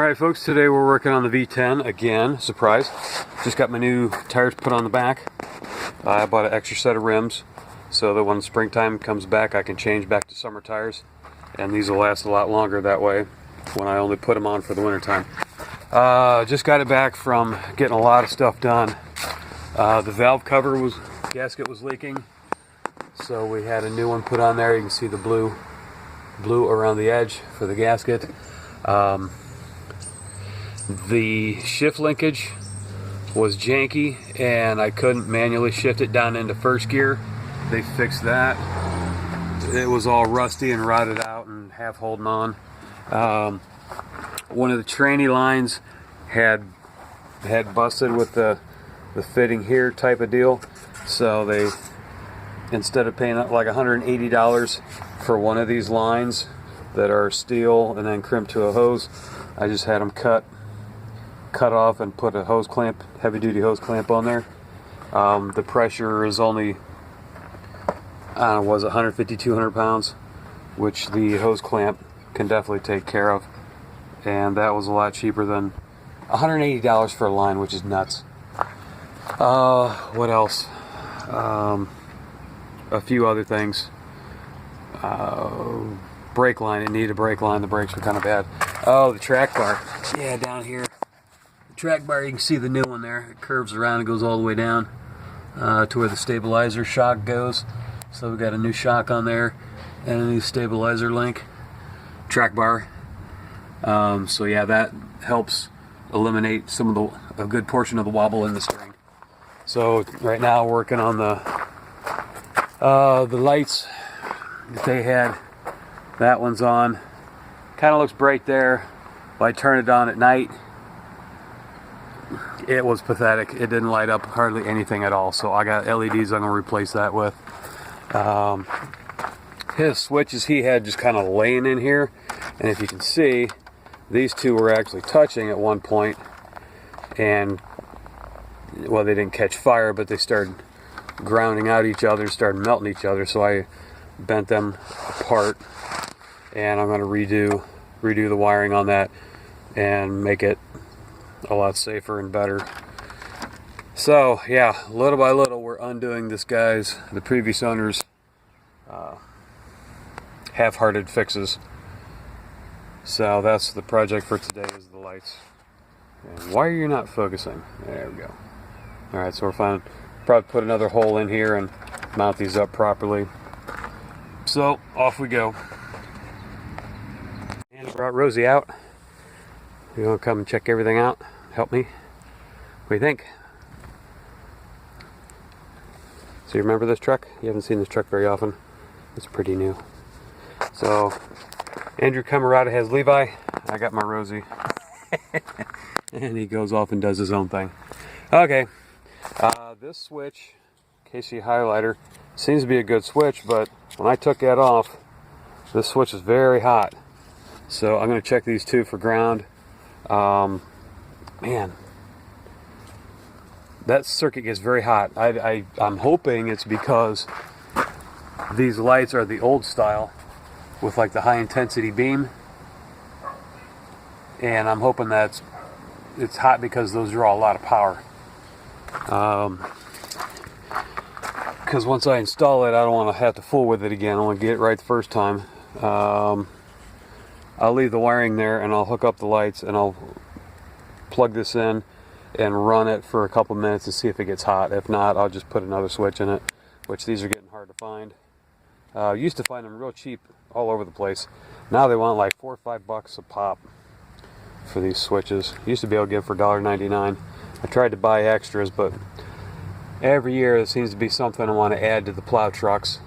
Alright folks, today we're working on the V10 again, surprise. Just got my new tires put on the back. I bought an extra set of rims so that when springtime comes back I can change back to summer tires, and these will last a lot longer that way when I only put them on for the winter time. Just got it back from getting a lot of stuff done. The valve cover gasket was leaking, so we had a new one put on there. You can see the blue around the edge for the gasket. The shift linkage was janky and I couldn't manually shift it down into first gear. They fixed that. It was all rusty and rotted out and half holding on. One of the tranny lines had busted with the fitting here type of deal, so they, instead of paying like $180 for one of these lines that are steel and then crimped to a hose, I just had them cut off and put a hose clamp, heavy duty hose clamp on there. The pressure is only, I don't know, was 150, 200 pounds, which the hose clamp can definitely take care of. And that was a lot cheaper than $180 for a line, which is nuts. What else? A few other things. Brake line, it needed a brake line. The brakes were kind of bad. Oh, the track bar. Yeah, down here. The track bar, you can see the new one there. It curves around and goes all the way down to where the stabilizer shock goes. So we got a new shock on there and a new stabilizer link. Track bar. So yeah, that helps eliminate some of a good portion of the wobble in the steering. So right now working on the lights that they had. That one's on. Kind of looks bright there. When I turn it on at night, it was pathetic. It didn't light up hardly anything at all. So I got LEDs I'm going to replace that with. His switches he had just kind of laying in here. And if you can see, these two were actually touching at one point. And, well, they didn't catch fire, but they started grounding out each other, started melting each other. So I bent them apart. And I'm going to redo the wiring on that and make it a lot safer and better. So yeah, little by little we're undoing the previous owner's half-hearted fixes. So that's the project for today, is the lights. And why are you not focusing? There we go. Alright, so we're fine. Probably put another hole in here and mount these up properly. So off we go. And I brought Rosie out. You want to come and check everything out? Help me? What do you think? So you remember this truck? You haven't seen this truck very often. It's pretty new. So Andrew Camarada has Levi. I got my Rosie. And he goes off and does his own thing. Okay. This switch, KC highlighter, seems to be a good switch, but when I took that off, this switch is very hot. So I'm going to check these two for ground. Man, that circuit gets very hot. I'm hoping it's because these lights are the old style with like the high intensity beam, and I'm hoping that it's hot because those draw a lot of power. Because once I install it, I don't want to have to fool with it again. I want to get it right the first time. I'll leave the wiring there and I'll hook up the lights and I'll plug this in and run it for a couple minutes to see if it gets hot. If not, I'll just put another switch in it, which these are getting hard to find. Used to find them real cheap all over the place. Now they want like $4 or $5 a pop for these switches. Used to be able to get for $1.99. I tried to buy extras, but every year there seems to be something I want to add to the plow trucks,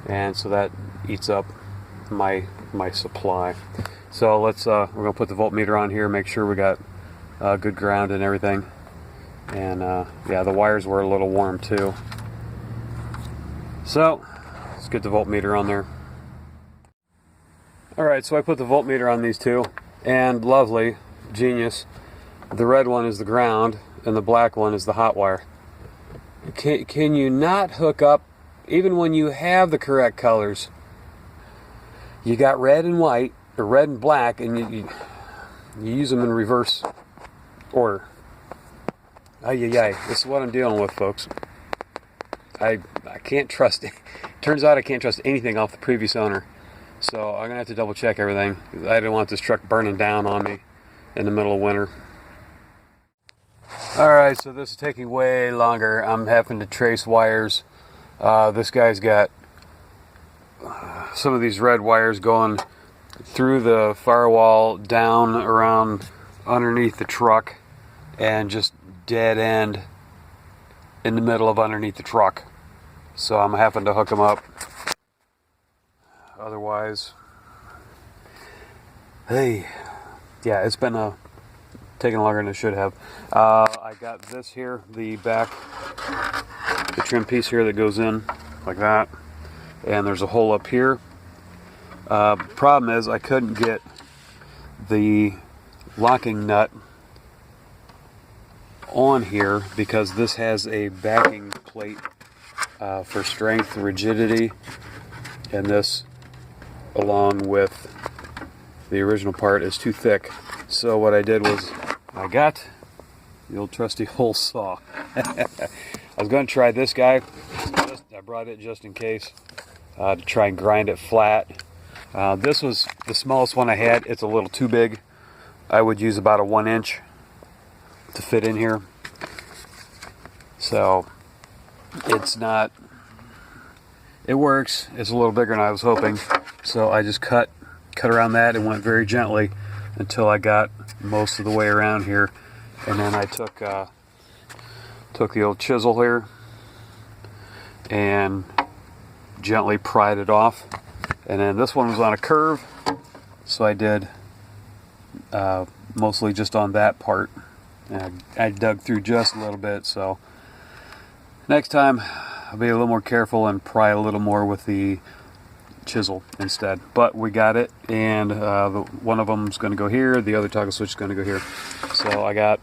and so that eats up my supply. So let's we're gonna put the voltmeter on here, make sure we got good ground and everything. And yeah, the wires were a little warm too. So let's get the voltmeter on there. Alright, so I put the voltmeter on these two, and lovely, genius, the red one is the ground and the black one is the hot wire. Can you not hook up, even when you have the correct colors? You got red and white, or red and black, and You use them in reverse order. Ay. This is what I'm dealing with, folks. I can't trust it. Turns out I can't trust anything off the previous owner. So I'm going to have to double check everything. I didn't want this truck burning down on me in the middle of winter. Alright, so this is taking way longer. I'm having to trace wires. This guy's got some of these red wires going through the firewall, down around underneath the truck, and just dead end in the middle of underneath the truck. So I'm having to hook them up. Otherwise, hey, yeah, it's been taking longer than it should have. I got this here, the trim piece here that goes in like that, and there's a hole up here. Problem is I couldn't get the locking nut on here because this has a backing plate for strength, rigidity, and this, along with the original part, is too thick. So what I did was I got the old trusty hole saw. I was going to try this guy. I brought it just in case to try and grind it flat. This was the smallest one I had. It's a little too big. I would use about a 1 inch to fit in here. So it's not, it works. It's a little bigger than I was hoping. So I just cut around that and went very gently until I got most of the way around here. And then I took the old chisel here and gently pried it off. And then this one was on a curve, so I did mostly just on that part. And I dug through just a little bit, so next time I'll be a little more careful and pry a little more with the chisel instead. But we got it, and one of them is going to go here, the other toggle switch is going to go here. So I got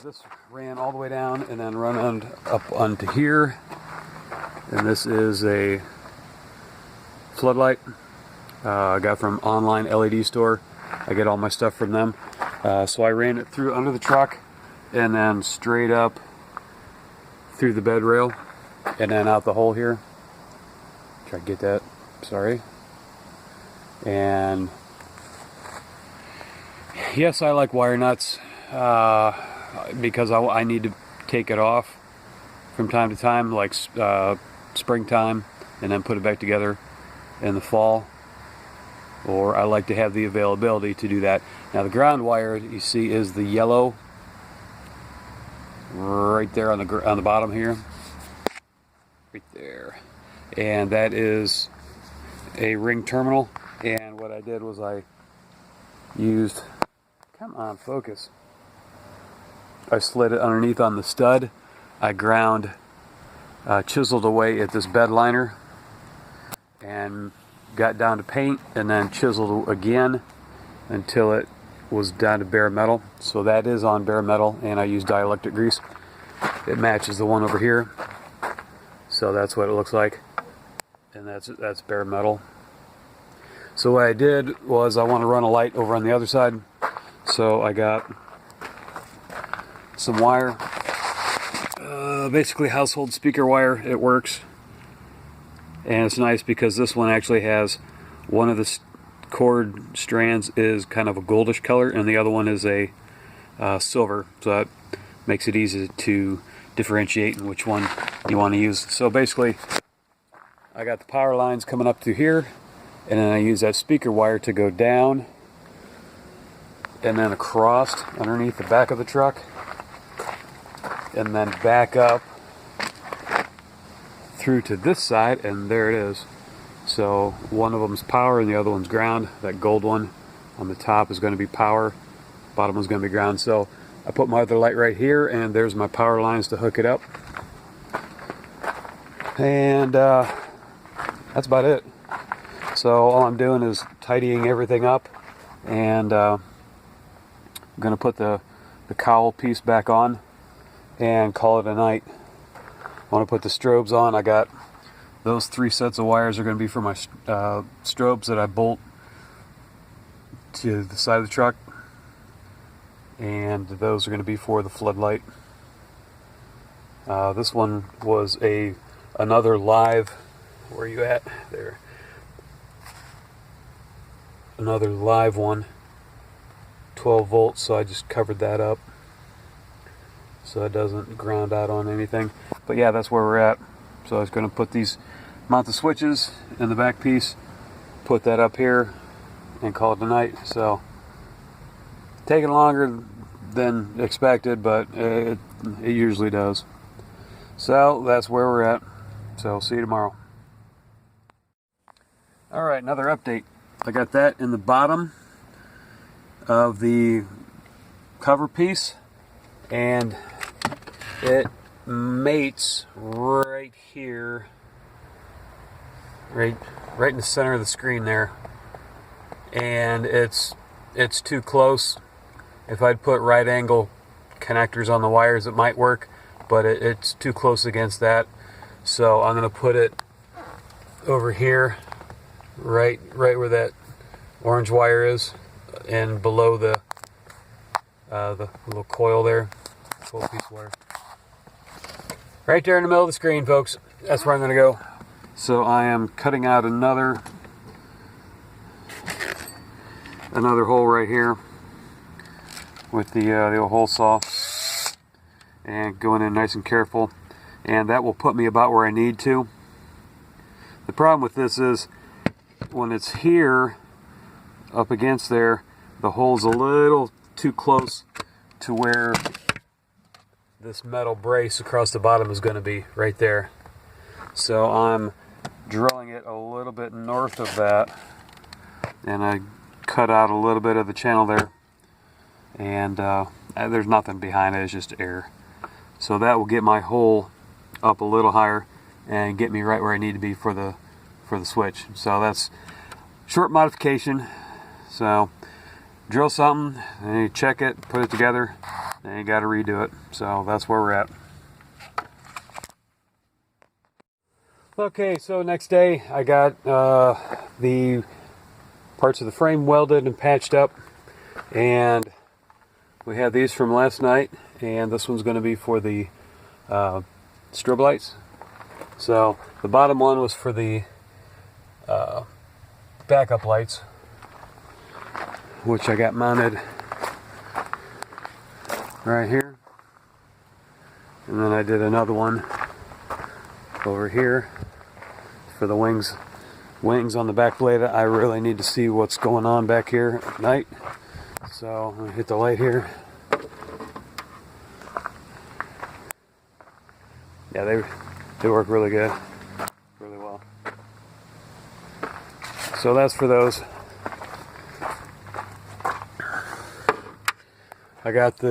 this ran all the way down and then run up onto here, and this is a floodlight I got from online LED store. I get all my stuff from them. So I ran it through under the truck and then straight up through the bed rail and then out the hole here. Try to get that, sorry. And yes, I like wire nuts because I need to take it off from time to time, like springtime, and then put it back together in the fall. Or I like to have the availability to do that. Now the ground wire you see is the yellow right there on the bottom here, right there, and that is a ring terminal. And what I did was I used, come on, focus, I slid it underneath on the stud. I ground, chiseled away at this bed liner and got down to paint, and then chiseled again until it was down to bare metal. So that is on bare metal, and I use dielectric grease. It matches the one over here, so that's what it looks like, and that's bare metal. So what I did was I want to run a light over on the other side, so I got some wire, basically household speaker wire. It works. And it's nice because this one actually has one of the cord strands is kind of a goldish color and the other one is a silver, so that makes it easy to differentiate in which one you want to use. So basically I got the power lines coming up through here, and then I use that speaker wire to go down and then across underneath the back of the truck and then back up through to this side, and there it is. So one of them's power and the other one's ground. That gold one on the top is going to be power, bottom one's going to be ground. So I put my other light right here, and there's my power lines to hook it up, and that's about it. So all I'm doing is tidying everything up, and I'm going to put the cowl piece back on and call it a night. I want to put the strobes on. I got those 3 sets of wires are going to be for my strobes that I bolt to the side of the truck, and those are going to be for the floodlight. This one was another live. Where are you at? There. Another live one, 12 volts, so I just covered that up so it doesn't ground out on anything. But yeah, that's where we're at. So I was going to mount the switches in the back piece, put that up here, and call it a night. So taking longer than expected, but it usually does. So that's where we're at. So see you tomorrow. All right, another update. I got that in the bottom of the cover piece, and it mates right here, right in the center of the screen there, and it's too close. If I'd put right angle connectors on the wires, it might work, but it's too close against that. So I'm going to put it over here, right where that orange wire is, and below the little coil there, 12-piece wire. Right there in the middle of the screen, folks. That's where I'm going to go. So I am cutting out another hole right here with the old hole saw, and going in nice and careful, and that will put me about where I need to. The problem with this is when it's here up against there, the hole's a little too close to where this metal brace across the bottom is going to be, right there. So I'm drilling it a little bit north of that, and I cut out a little bit of the channel there, and there's nothing behind it, it's just air. So that will get my hole up a little higher and get me right where I need to be for the switch. So that's short modification. So drill something, and you check it, put it together, and you got to redo it. So that's where we're at. Okay, so next day I got the parts of the frame welded and patched up, and we had these from last night, and this one's going to be for the strobe lights. So the bottom one was for the backup lights, which I got mounted right here, and then I did another one over here for the wings on the back blade. I really need to see what's going on back here at night, so I'm gonna hit the light here. Yeah, they work really good, really well. So that's for those. I got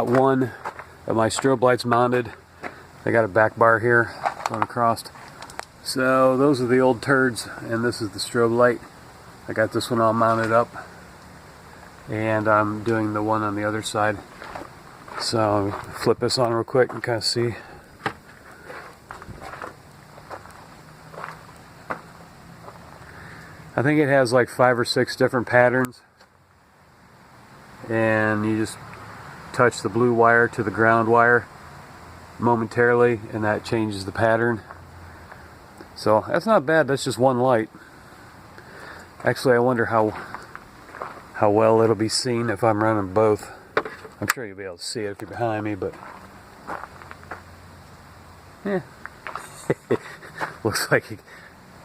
one of my strobe lights mounted. I got a back bar here going across. So those are the old turds, and this is the strobe light. I got this one all mounted up, and I'm doing the one on the other side. So I'll flip this on real quick and kind of see. I think it has like 5 or 6 different patterns, and you just touch the blue wire to the ground wire momentarily, and that changes the pattern. So that's not bad. That's just one light. Actually, I wonder how well it'll be seen if I'm running both. I'm sure you'll be able to see it if you're behind me, but yeah. Looks like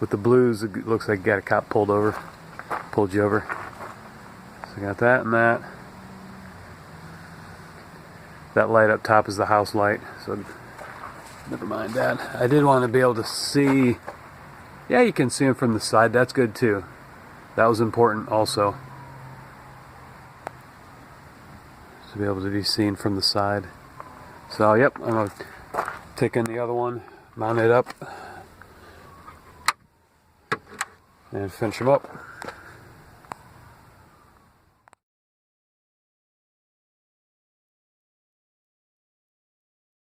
with the blues, it looks like you got a cop pulled you over. So I got that and that. That light up top is the house light, so never mind that. I did want to be able to see. Yeah, you can see them from the side. That's good too. That was important also, to be able to be seen from the side. So yep, I'm going to take in the other one, mount it up, and finish them up.